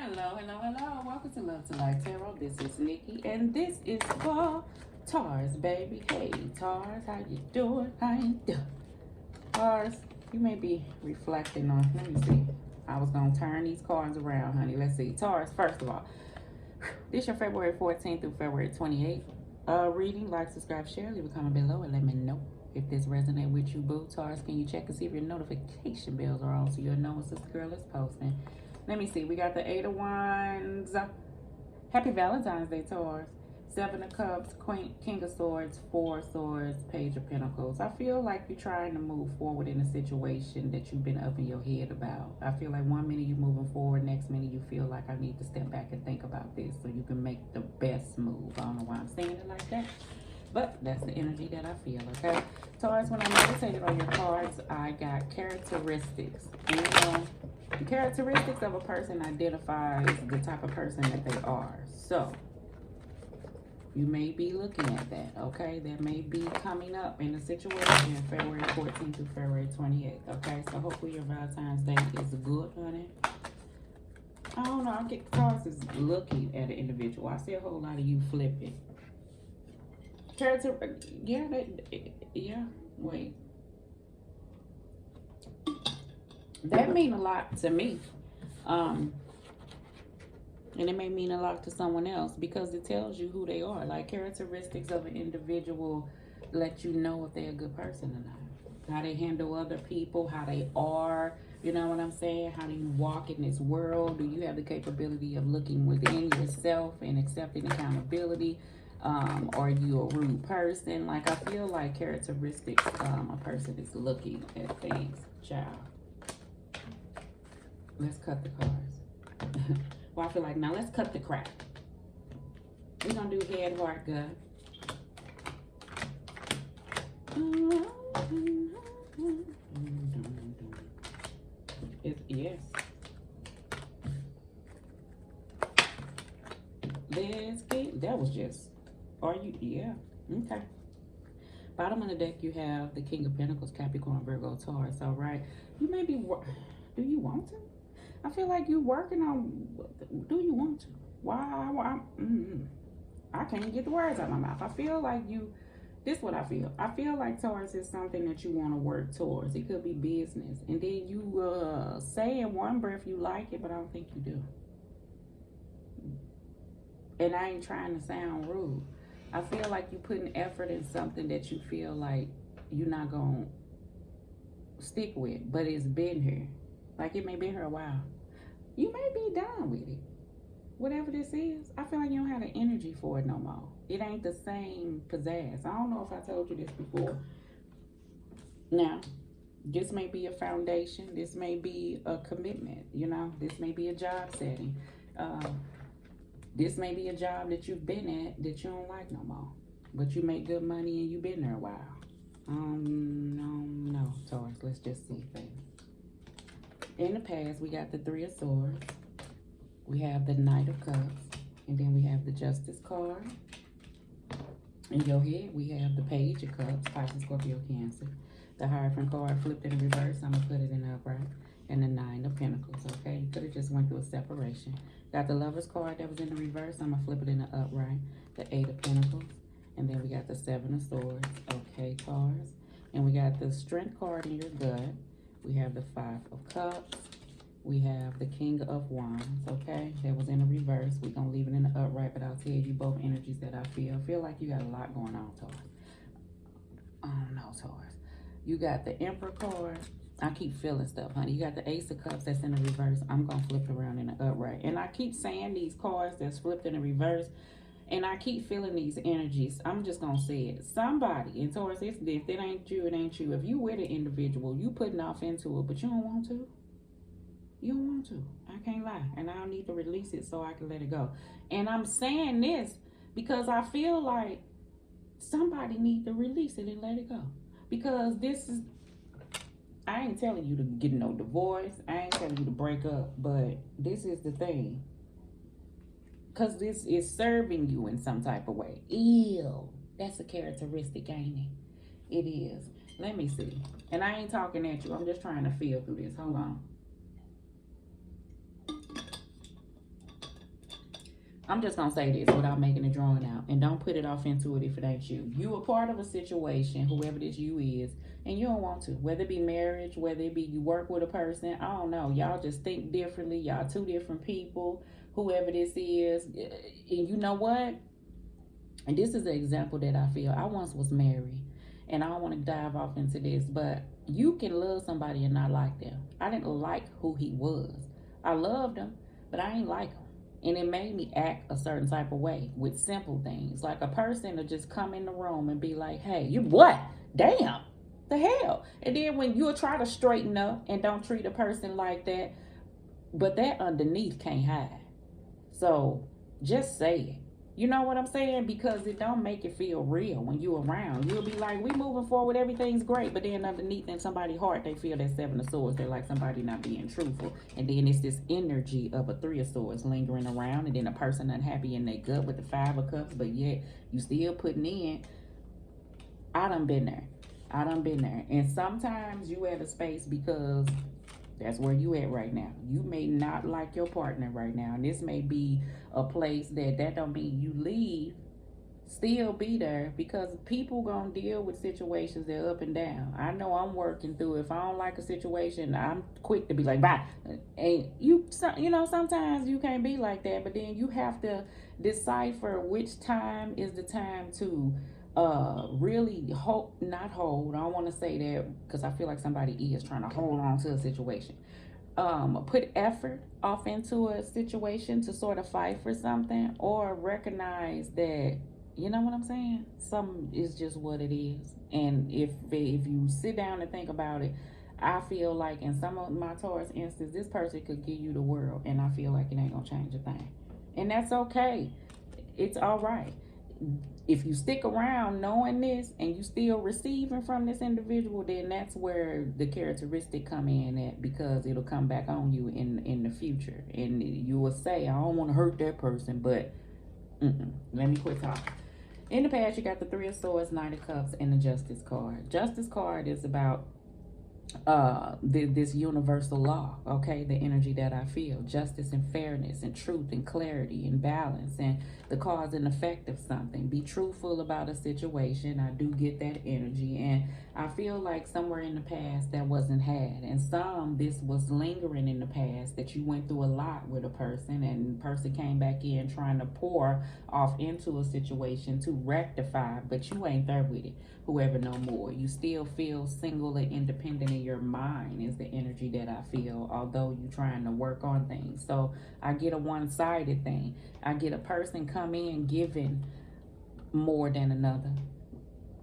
Hello, hello, hello. Welcome to Love to Life Tarot. This is Nikki, and this is for Taurus, baby. Hey, Taurus, how you doing? How you doing? Taurus, you may be reflecting on, let me see. I was going to turn these cards around, honey. Let's see. Taurus, first of all, this is your February 14th through February 28th reading. Like, subscribe, share, leave a comment below, and let me know if this resonates with you, boo. Taurus, can you check and see if your notification bells are on so you'll know when Sister Girl is posting? Let me see. We got the Eight of Wands. Happy Valentine's Day, Taurus. Seven of Cups, Queen, King of Swords, Four of Swords, Page of Pentacles. I feel like you're trying to move forward in a situation that you've been up in your head about. I feel like one minute you're moving forward, next minute you feel like I need to step back and think about this so you can make the best move. I don't know why I'm saying it like that, but that's the energy that I feel, okay? Taurus, when I meditated on your cards, I got characteristics. And you know, the characteristics of a person identifies the type of person that they are. So, you may be looking at that, okay? That may be coming up in a situation February 14th to February 28th, okay? So, hopefully your Valentine's Day is good, honey. I don't know. I get Taurus is looking at an individual. I see a whole lot of you flipping. Wait. That mean a lot to me. And it may mean a lot to someone else because it tells you who they are. Like, characteristics of an individual let you know if they're a good person or not. How they handle other people, how they are, you know what I'm saying? How do you walk in this world? Do you have the capability of looking within yourself and accepting accountability? Are you a rude person? Like, I feel like characteristics a person is looking at things. Child. Let's cut the cards. Well, I feel like now let's cut the crap. We're going to do head, heart, gut. Yes. Let's get, that was just, are you, yeah, okay. Bottom of the deck, you have the King of Pentacles, Capricorn, Virgo, Taurus, all right? You may be, do you want to? I feel like you're working on, do you want to? Why I can't get the words out of my mouth. I feel like you, this is what I feel. I feel like Taurus is something that you want to work towards. It could be business. And then you say in one breath you like it, but I don't think you do. And I ain't trying to sound rude. I feel like you putting effort in something that you feel like you're not going to stick with, but it's been here. Like, it may be here a while. You may be done with it. Whatever this is, I feel like you don't have the energy for it no more. It ain't the same pizzazz. I don't know if I told you this before. Now, this may be a foundation. This may be a commitment, you know. This may be a job setting. This may be a job that you've been at that you don't like no more. But you make good money and you've been there a while. No, Taurus. Let's just see things. In the past, we got the Three of Swords. We have the Knight of Cups. And then we have the Justice card. In your head, we have the Page of Cups, Pisces, Scorpio, Cancer. The Hierophant card flipped in reverse. I'm going to put it in the upright. And the Nine of Pentacles, okay? You could have just went through a separation. Got the Lover's card that was in the reverse. I'm going to flip it in the upright. The Eight of Pentacles. And then we got the Seven of Swords. Okay, Taurus. And we got the Strength card in your gut. We have the Five of Cups. We have the King of Wands, okay? That was in the reverse. We're going to leave it in the upright, but I'll tell you both energies that I feel. I feel like you got a lot going on, Taurus. Oh, no, Taurus. You got the Emperor card. I keep feeling stuff, honey. You got the Ace of Cups that's in the reverse. I'm going to flip it around in the upright. And I keep saying these cards that's flipped in the reverse. And I keep feeling these energies. I'm just going to say it. Somebody, and Taurus, if it ain't you, it ain't you. If you with an individual, you putting off into it, but you don't want to. You don't want to. I can't lie. And I don't need to release it so I can let it go. And I'm saying this because I feel like somebody need to release it and let it go. Because this is, I ain't telling you to get no divorce. I ain't telling you to break up. But this is the thing. Because this is serving you in some type of way. Ew. That's a characteristic, ain't it? It is. Let me see. And I ain't talking at you. I'm just trying to feel through this. Hold on. I'm just gonna say this without making it drawn out, and don't put it off into it if it ain't you. You a part of a situation, whoever this you is, and you don't want to. Whether it be marriage, whether it be you work with a person, I don't know. Y'all just think differently. Y'all two different people. Whoever this is, and you know what? And this is an example that I feel. I once was married, and I don't want to dive off into this, but you can love somebody and not like them. I didn't like who he was. I loved him, but I ain't like him. And it made me act a certain type of way with simple things. Like a person to just come in the room and be like, hey, you what? Damn, the hell. And then when you'll try to straighten up and don't treat a person like that, but that underneath can't hide. So just say it. You know what I'm saying? Because it don't make it feel real when you around. You'll be like, we moving forward, everything's great. But then underneath in somebody's heart, they feel that Seven of Swords. They're like somebody not being truthful. And then it's this energy of a Three of Swords lingering around. And then a person unhappy in their gut with the Five of Cups. But yet you still putting in. I done been there. I done been there. And sometimes you at a space because that's where you at right now. You may not like your partner right now. And this may be a place that don't mean you leave. Still be there because people gonna deal with situations that are up and down. I know I'm working through. If I don't like a situation, I'm quick to be like, bye. And you know, sometimes you can't be like that. But then you have to decipher which time is the time to really not hold. I don't want to say that because I feel like somebody is trying to hold on to a situation. Put effort off into a situation to sort of fight for something, or recognize that, you know what I'm saying, some is just what it is. And if you sit down and think about it, I feel like in some of my Taurus instances, this person could give you the world, and I feel like it ain't gonna change a thing, and that's okay. It's all right. If you stick around knowing this and you still receiving from this individual, then that's where the characteristic come in at, because it'll come back on you in the future, and you will say, I don't want to hurt that person, but let me quit talking. In the past, you got the Three of Swords, Knight of Cups, and the Justice card. Justice card is about this universal law, okay? The energy that I feel, justice and fairness and truth and clarity and balance and the cause and effect of something. Be truthful about a situation. I do get that energy, and I feel like somewhere in the past that wasn't had, and this was lingering in the past, that you went through a lot with a person, and the person came back in trying to pour off into a situation to rectify, but you ain't there with it, whoever no more. You still feel single and independent in your mind is the energy that I feel, although you trying to work on things. So I get a one-sided thing. I get a person come in giving more than another,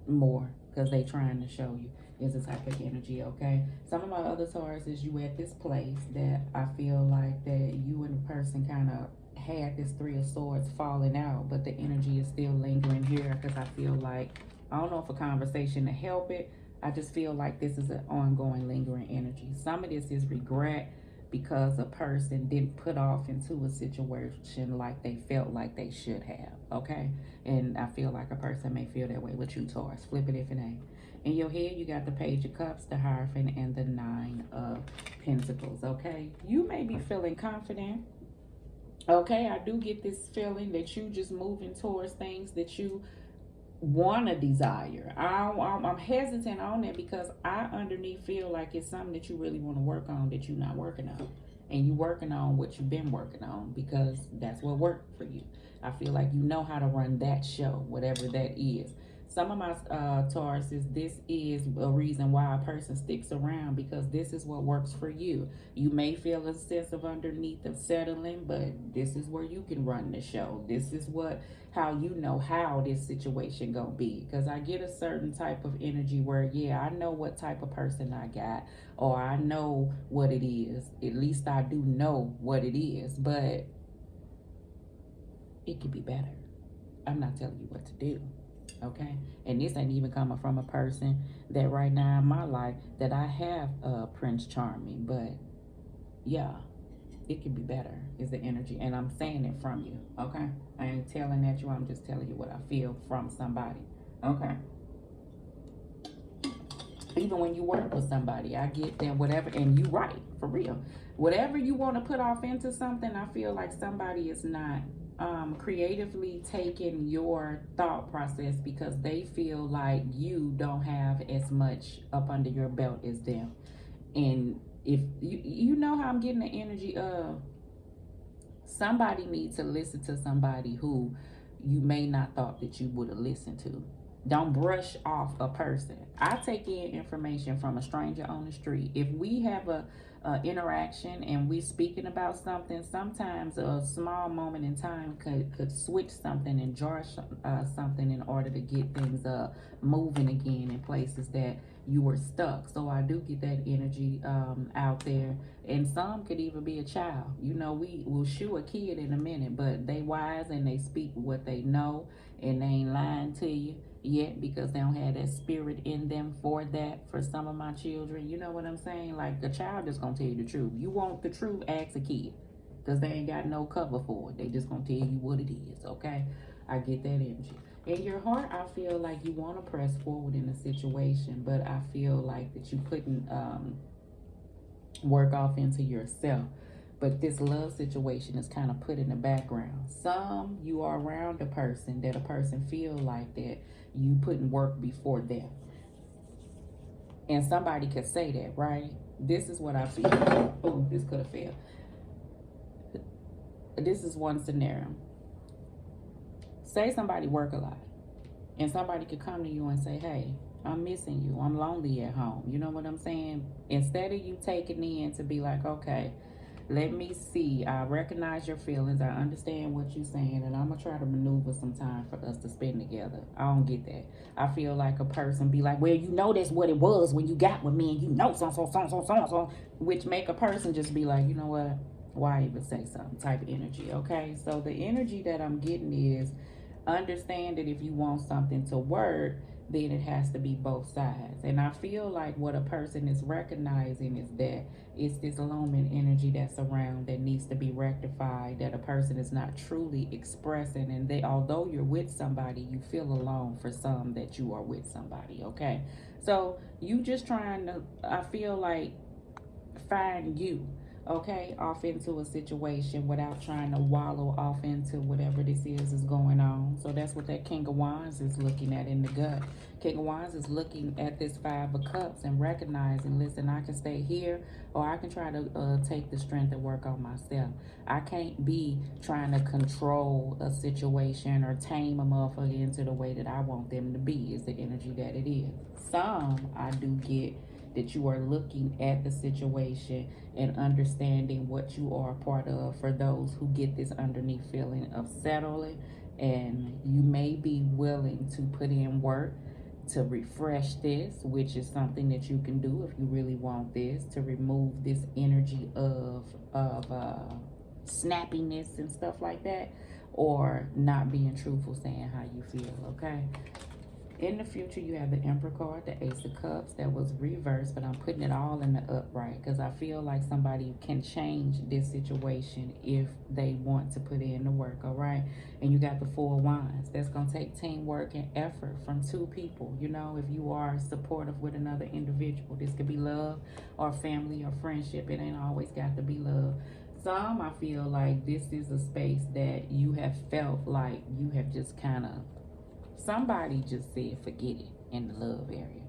more, because they trying to show you is a type of energy, okay? Some of my other Taurus is you at this place that I feel like that you and the person kind of had this Three of Swords falling out, but the energy is still lingering here, because I feel like, I don't know if a conversation to help it. I just feel like this is an ongoing, lingering energy. Some of this is regret because a person didn't put off into a situation like they felt like they should have, okay? And I feel like a person may feel that way with you, Taurus. Flip it if it ain't. In your head, you got the Page of Cups, the Hierophant, and the Nine of Pentacles, okay? You may be feeling confident, okay? I do get this feeling that you just moving towards things that you want to desire. I'm hesitant on that because I underneath feel like it's something that you really want to work on that you're not working on, and you working on what you've been working on because that's what worked for you. I feel like you know how to run that show, whatever that is. Some of my Tauruses, this is a reason why a person sticks around, because this is what works for you. You may feel a sense of underneath of settling, but this is where you can run the show. This is how you know how this situation gonna be. Because I get a certain type of energy where, yeah, I know what type of person I got, or I know what it is. At least I do know what it is, but it could be better. I'm not telling you what to do. Okay, and this ain't even coming from a person that right now in my life that I have Prince Charming, but yeah, it could be better is the energy, and I'm saying it from you. Okay, I ain't telling that you, I'm just telling you what I feel from somebody. Okay, even when you work with somebody, I get that whatever, and you right, for real. Whatever you want to put off into something, I feel like somebody is not creatively taking your thought process because they feel like you don't have as much up under your belt as them. And if you know how I'm getting the energy of somebody needs to listen to somebody who you may not thought that you would have listened to. Don't brush off a person. I take in information from a stranger on the street. If we have a interaction and we speaking about something, sometimes a small moment in time could switch something and jar something in order to get things moving again in places that you were stuck. So I do get that energy out there. And some could even be a child. You know, we will shoot a kid in a minute, but they wise and they speak what they know, and they ain't lying to you yet because they don't have that spirit in them for that. For some of my children, you know what I'm saying? Like, a child is gonna tell you the truth. You want the truth, ask a kid, because they ain't got no cover for it. They just gonna tell you what it is, okay? I get that energy. In your heart, I feel like you want to press forward in a situation, but I feel like that you putting work off into yourself. But this love situation is kind of put in the background. Some you are around a person that a person feel like that you putting work before them. And somebody could say that, right? This is what I feel. Oh, this could have failed. This is one scenario. Say somebody work a lot, and somebody could come to you and say, hey, I'm missing you. I'm lonely at home. You know what I'm saying? Instead of you taking in to be like, okay, let me see. I recognize your feelings. I understand what you're saying, and I'm going to try to maneuver some time for us to spend together. I don't get that. I feel like a person be like, well, you know that's what it was when you got with me, and you know so, which make a person just be like, you know what? Why even say something type of energy, okay? So the energy that I'm getting is understand that if you want something to work, then it has to be both sides. And I feel like what a person is recognizing is that it's this looming energy that's around that needs to be rectified, that a person is not truly expressing. And they, although you're with somebody, you feel alone for some that you are with somebody, okay? So you just trying to, I feel like, find you, okay, off into a situation without trying to wallow off into whatever this is going on. So that's what that King of Wands is looking at in the gut. King of Wands is looking at this Five of Cups and recognizing, listen, I can stay here, or I can try to take the strength and work on myself. I can't be trying to control a situation or tame a motherfucker into the way that I want them to be, is the energy that it is. Some I do get that you are looking at the situation and understanding what you are a part of, for those who get this underneath feeling of settling, and you may be willing to put in work to refresh this, which is something that you can do if you really want this, to remove this energy of snappiness and stuff like that, or not being truthful, saying how you feel, okay? In the future, you have the Emperor card, the Ace of Cups that was reversed, but I'm putting it all in the upright because I feel like somebody can change this situation if they want to put in the work, all right? And you got the Four of Wands. That's going to take teamwork and effort from two people. You know, if you are supportive with another individual, this could be love or family or friendship. It ain't always got to be love. Some, I feel like this is a space that you have felt like you have just kind of, somebody just said forget it in the love area,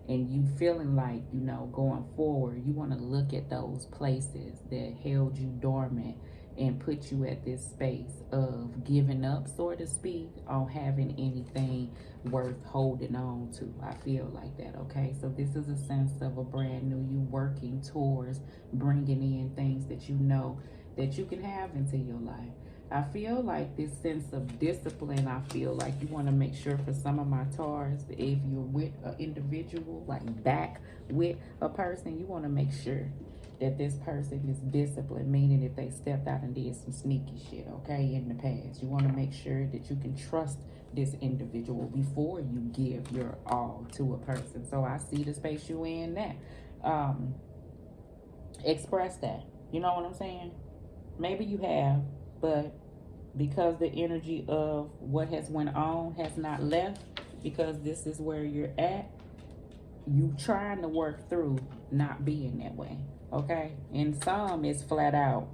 and you feeling like, you know, going forward, you want to look at those places that held you dormant and put you at this space of giving up, so to speak, on having anything worth holding on to. I feel like that, okay? So this is a sense of a brand new you working towards bringing in things that you know that you can have into your life. I feel like this sense of discipline, I feel like you want to make sure, for some of my Taurus, if you're with an individual, like back with a person, you want to make sure that this person is disciplined, meaning if they stepped out and did some sneaky shit, okay, in the past. You want to make sure that you can trust this individual before you give your all to a person. So I see the space you in that. Express that. You know what I'm saying? Maybe you have, but because the energy of what has went on has not left, because this is where you're at, you trying to work through not being that way. okay? And some is flat out,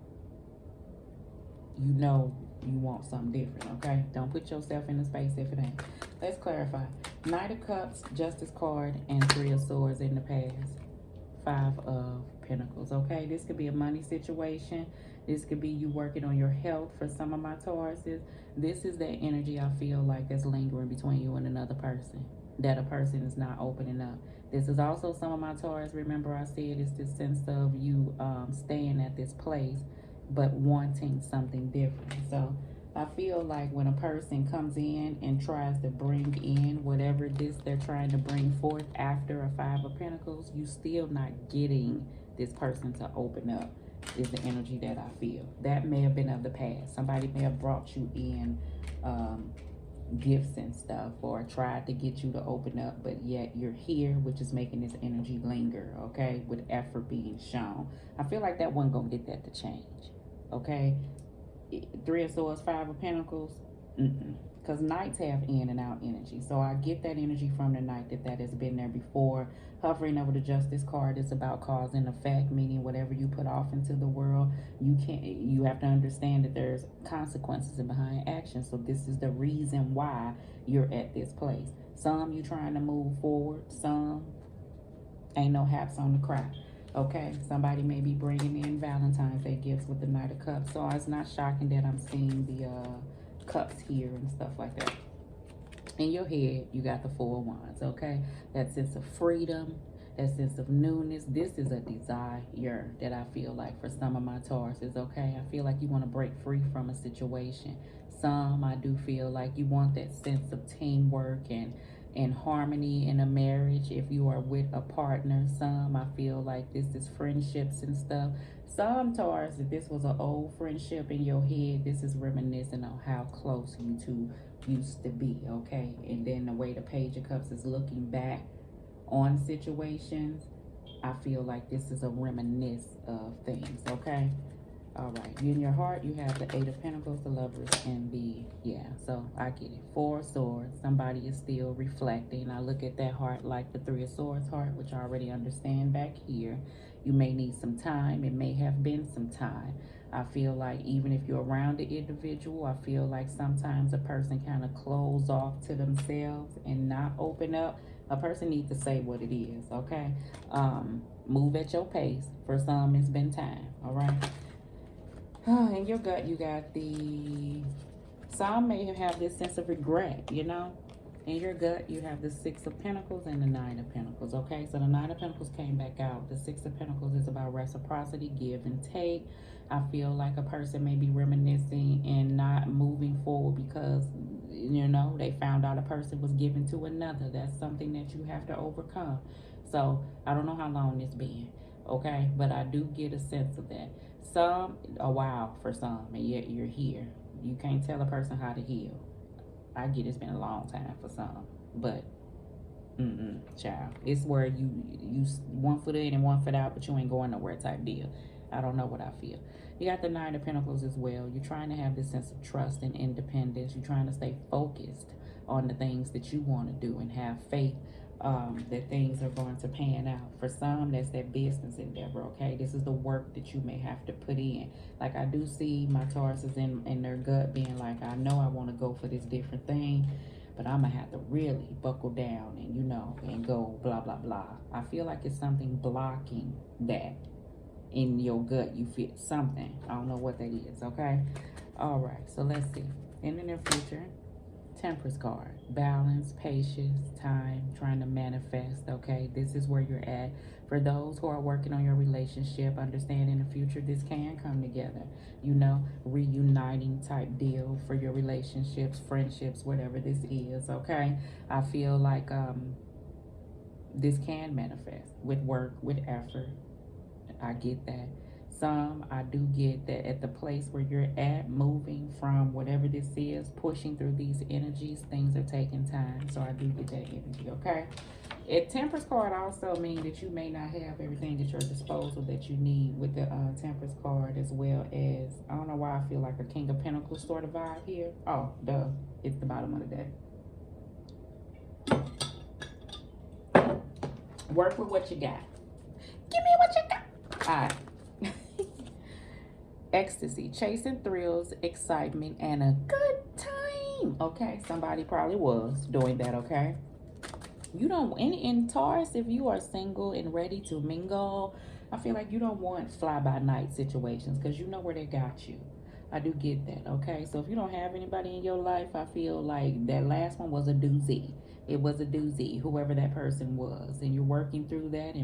you know you want something different, okay? Don't put yourself in the space if it ain't. Let's clarify. Knight of Cups, Justice card, and Three of Swords in the past. Five of Pentacles, okay? This could be a money situation. This could be you working on your health for some of my Tauruses. This is that energy I feel like that's lingering between you and another person, that a person is not opening up. This is also some of my Taurus. Remember I said it's this sense of you staying at this place but wanting something different. So I feel like when a person comes in and tries to bring in whatever this they're trying to bring forth after a Five of Pentacles, you still not getting this person to open up, is the energy that I feel. That may have been of the past. Somebody may have brought you in gifts and stuff, or tried to get you to open up, but yet you're here, which is making this energy linger, okay, with effort being shown. I feel like that wasn't gonna get that to change, okay? Three of Swords, Five of Pentacles, because Knights have in and out energy. So I get that energy from the Knight, that has been there before. Hovering over the Justice card is about cause and effect, meaning whatever you put off into the world, you have to understand that there's consequences behind action. So this is the reason why you're at this place. Some you trying to move forward, some ain't no haps on the crack. Okay, somebody may be bringing in Valentine's Day gifts with the Knight of Cups. So it's not shocking that I'm seeing the cups here and stuff like that. In your head, you got the Four of Wands, okay? That sense of freedom, that sense of newness. This is a desire that I feel like for some of my Tauruses, okay? I feel like you want to break free from a situation. Some, I do feel like you want that sense of teamwork and harmony in a marriage if you are with a partner. Some, I feel like this is friendships and stuff. Some Taurus, if this was an old friendship in your head, this is reminiscent on how close you two used to be, okay? And then the way the Page of Cups is looking back on situations, I feel like this is a reminisce of things, okay? All right, you in your heart, you have the Eight of Pentacles, the Lovers, and so I get it. Four of Swords, somebody is still reflecting. I look at that heart like the Three of Swords heart, which I already understand back here. You may need some time. It may have been some time. I feel like even if you're around the individual, I feel like sometimes a person kind of close off to themselves and not open up. A person needs to say what it is, okay? Move at your pace. For some, it's been time, all right? In your gut, you got some may have this sense of regret, you know. In your gut, you have the Six of Pentacles and the Nine of Pentacles, okay? So the Nine of Pentacles came back out. The Six of Pentacles is about reciprocity, give and take. I feel like a person may be reminiscing and not moving forward because, you know, they found out a person was given to another. That's something that you have to overcome. So I don't know how long it's been, okay? But I do get a sense of that. Some, a while for some, and yet you're here. You can't tell a person how to heal. I get it's been a long time for some, but child, it's where you one foot in and one foot out, but you ain't going nowhere type deal. I don't know what I feel. You got the Nine of Pentacles as well. You're trying to have this sense of trust and independence. You're trying to stay focused on the things that you want to do and have faith that things are going to pan out. For some, that's that business endeavor, okay? This is the work that you may have to put in. Like, I do see my Tauruses in their gut being like, I know I want to go for this different thing, but I'm going to have to really buckle down and, you know, and go blah, blah, blah. I feel like it's something blocking that in your gut. You feel something. I don't know what that is, okay? All right, so let's see. In the near future, Temperance card, balance, patience, time, trying to manifest, okay? This is where you're at. For those who are working on your relationship, understand in the future this can come together. You know, reuniting type deal for your relationships, friendships, whatever this is, okay? I feel like this can manifest with work, with effort. I get that. Some, I do get that at the place where you're at, moving from whatever this is, pushing through these energies, things are taking time. So I do get that energy, okay? A Temperance card also means that you may not have everything at your disposal that you need with the Temperance card, as well as, I don't know why I feel like a King of Pentacles sort of vibe here. Oh, duh. It's the bottom of the deck. Work with what you got. Give me what you got. Alright. Ecstasy, chasing thrills, excitement, and a good time. Okay, somebody probably was doing that, okay? You don't, in Taurus, if you are single and ready to mingle, I feel like you don't want fly-by-night situations because you know where they got you. I do get that, okay? So if you don't have anybody in your life, I feel like that last one was a doozy. It was a doozy, whoever that person was. And you're working through that and